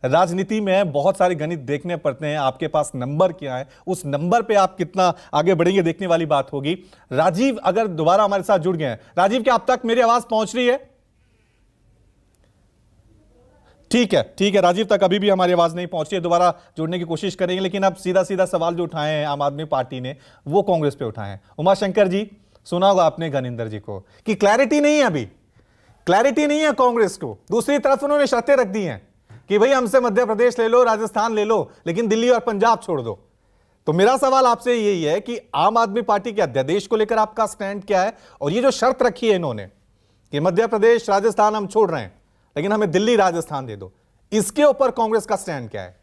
राजनीति में बहुत सारे गणित देखने पड़ते हैं, आपके पास नंबर क्या है, उस नंबर पे आप कितना आगे बढ़ेंगे देखने वाली बात होगी। राजीव अगर दोबारा हमारे साथ जुड़ गए हैं, राजीव क्या अब तक मेरी आवाज पहुंच रही है? ठीक है राजीव तक अभी भी हमारी आवाज नहीं पहुंच रही है, दोबारा जुड़ने की कोशिश करेंगे। लेकिन अब सीधा सीधा सवाल जो उठाए हैं आम आदमी पार्टी ने वो कांग्रेस पे उठाए हैं। उमाशंकर जी, सुना होगा आपने ज्ञानेंद्र जी को कि क्लैरिटी नहीं है, अभी क्लैरिटी नहीं है कांग्रेस को। दूसरी तरफ उन्होंने शर्तें रख दी हैं कि भाई हमसे मध्य प्रदेश ले लो, राजस्थान ले लो, लेकिन दिल्ली और पंजाब छोड़ दो। तो मेरा सवाल आपसे यही है कि आम आदमी पार्टी के अध्यादेश को लेकर आपका स्टैंड क्या है, और ये जो शर्त रखी है इन्होंने कि मध्य प्रदेश राजस्थान हम छोड़ रहे हैं लेकिन हमें दिल्ली राजस्थान दे दो, इसके ऊपर कांग्रेस का स्टैंड क्या है?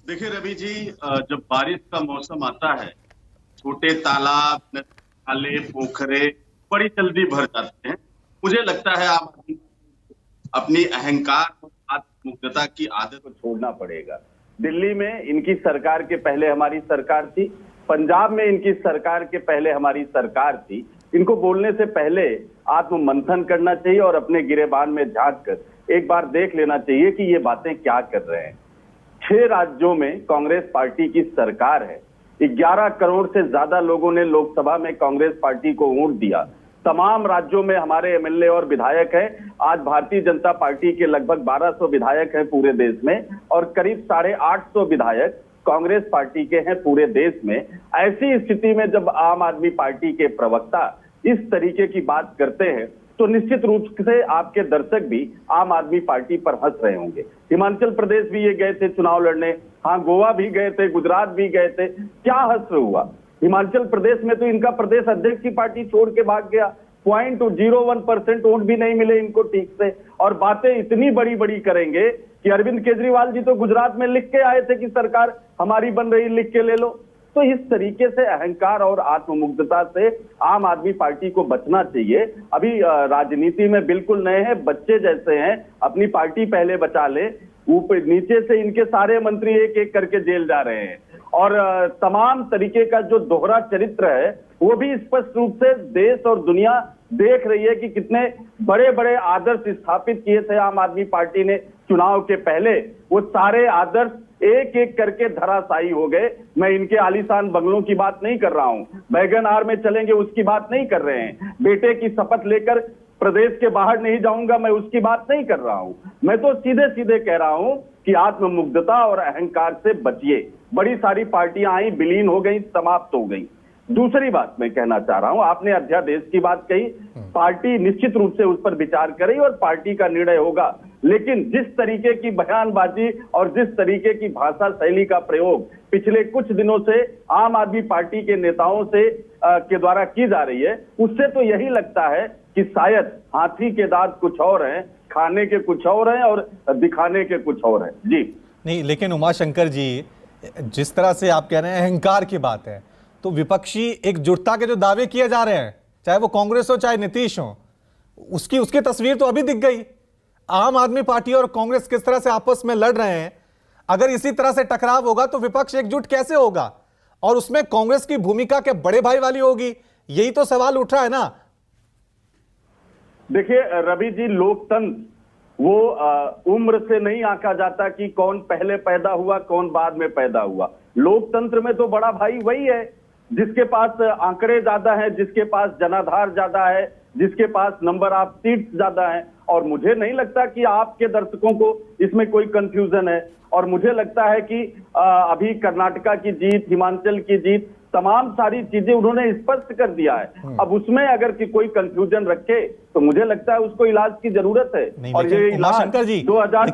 देखिए रवि जी, जब बारिश का मौसम आता है, छोटे तालाब, नाले, पोखरे बड़ी जल्दी भर जाते हैं। मुझे लगता है आम आदमी अपनी अहंकार और आत्ममुग्धता की आदत को छोड़ना पड़ेगा। दिल्ली में इनकी सरकार के पहले हमारी सरकार थी, पंजाब में इनकी सरकार के पहले हमारी सरकार थी। इनको बोलने से पहले आत्म मंथन करना चाहिए और अपने गिरेबान में झांक कर एक बार देख लेना चाहिए कि ये बातें क्या कर रहे हैं। 6 राज्यों में कांग्रेस पार्टी की सरकार है, 11 करोड़ से ज्यादा लोगों ने लोकसभा में कांग्रेस पार्टी को वोट दिया। तमाम राज्यों में हमारे एमएलए और विधायक हैं। आज भारतीय जनता पार्टी के लगभग 1200 विधायक हैं पूरे देश में, और करीब 850 विधायक कांग्रेस पार्टी के हैं पूरे देश में। ऐसी स्थिति में जब आम आदमी पार्टी के प्रवक्ता इस तरीके की बात करते हैं तो निश्चित रूप से आपके दर्शक भी आम आदमी पार्टी पर हंस रहे होंगे। हिमाचल प्रदेश भी ये गए थे चुनाव लड़ने, हाँ गोवा भी गए थे, गुजरात भी गए थे, क्या हश्र हुआ? हिमाचल प्रदेश में तो इनका प्रदेश अध्यक्ष की पार्टी छोड़ के भाग गया, 0.01% वोट भी नहीं मिले इनको ठीक से, और बातें इतनी बड़ी बड़ी करेंगे कि अरविंद केजरीवाल जी तो गुजरात में लिख के आए थे कि सरकार हमारी बन रही, लिख के ले लो। तो इस तरीके से अहंकार और आत्ममुग्धता से आम आदमी पार्टी को बचना चाहिए। अभी राजनीति में बिल्कुल नए हैं, बच्चे जैसे हैं, अपनी पार्टी पहले बचा ले। ऊपर नीचे से इनके सारे मंत्री एक एक करके जेल जा रहे हैं, और तमाम तरीके का जो दोहरा चरित्र है वो भी स्पष्ट रूप से देश और दुनिया देख रही है कि कितने बड़े बड़े आदर्श स्थापित किए थे आम आदमी पार्टी ने चुनाव के पहले। वो सारे आदर्श एक एक करके धराशायी हो गए। मैं इनके आलीशान बंगलों की बात नहीं कर रहा हूं, वैगन आर में चलेंगे उसकी बात नहीं कर रहे हैं, बेटे की शपथ लेकर प्रदेश के बाहर नहीं जाऊंगा मैं उसकी बात नहीं कर रहा हूं। मैं तो सीधे सीधे कह रहा हूं कि आत्ममुग्धता और अहंकार से बचिए। बड़ी सारी पार्टियां आई, विलीन हो गई, समाप्त हो गई। दूसरी बात मैं कहना चाह रहा हूं, आपने अध्यादेश की बात कही, पार्टी निश्चित रूप से उस पर विचार करेगी और पार्टी का निर्णय होगा। लेकिन जिस तरीके की बयानबाजी और जिस तरीके की भाषा शैली का प्रयोग पिछले कुछ दिनों से आम आदमी पार्टी के नेताओं से के द्वारा की जा रही है, उससे तो यही लगता है कि शायद हाथी के दांत कुछ और हैं, खाने के कुछ और हैं और दिखाने के कुछ और हैं। जी नहीं, लेकिन उमाशंकर जी, जिस तरह से आप कह रहे हैं अहंकार की बात है, तो विपक्षी एकजुटता के जो दावे किए जा रहे हैं, चाहे वो कांग्रेस हो चाहे नीतीश हो, उसकी तस्वीर तो अभी दिख गई। आम आदमी पार्टी और कांग्रेस किस तरह से आपस में लड़ रहे हैं। अगर इसी तरह से टकराव होगा तो विपक्ष एकजुट कैसे होगा, और उसमें कांग्रेस की भूमिका क्या बड़े भाई वाली होगी? यही तो सवाल उठ रहा है ना। देखिए रवि जी, लोकतंत्र वो उम्र से नहीं आंका जाता कि कौन पहले पैदा हुआ कौन बाद में पैदा हुआ। लोकतंत्र में तो बड़ा भाई वही है जिसके पास आंकड़े ज्यादा है, जिसके पास जनाधार ज्यादा है, जिसके पास नंबर ऑफ सीट्स ज्यादा है। और मुझे नहीं लगता कि आपके दर्शकों को इसमें कोई कंफ्यूजन है। और मुझे लगता है कि अभी कर्नाटका की जीत, हिमाचल की जीत, तमाम सारी चीजें उन्होंने स्पष्ट कर दिया है। अब उसमें अगर कि कोई कंफ्यूजन रखे तो मुझे लगता है उसको इलाज की जरूरत है। और ये इलाज 2024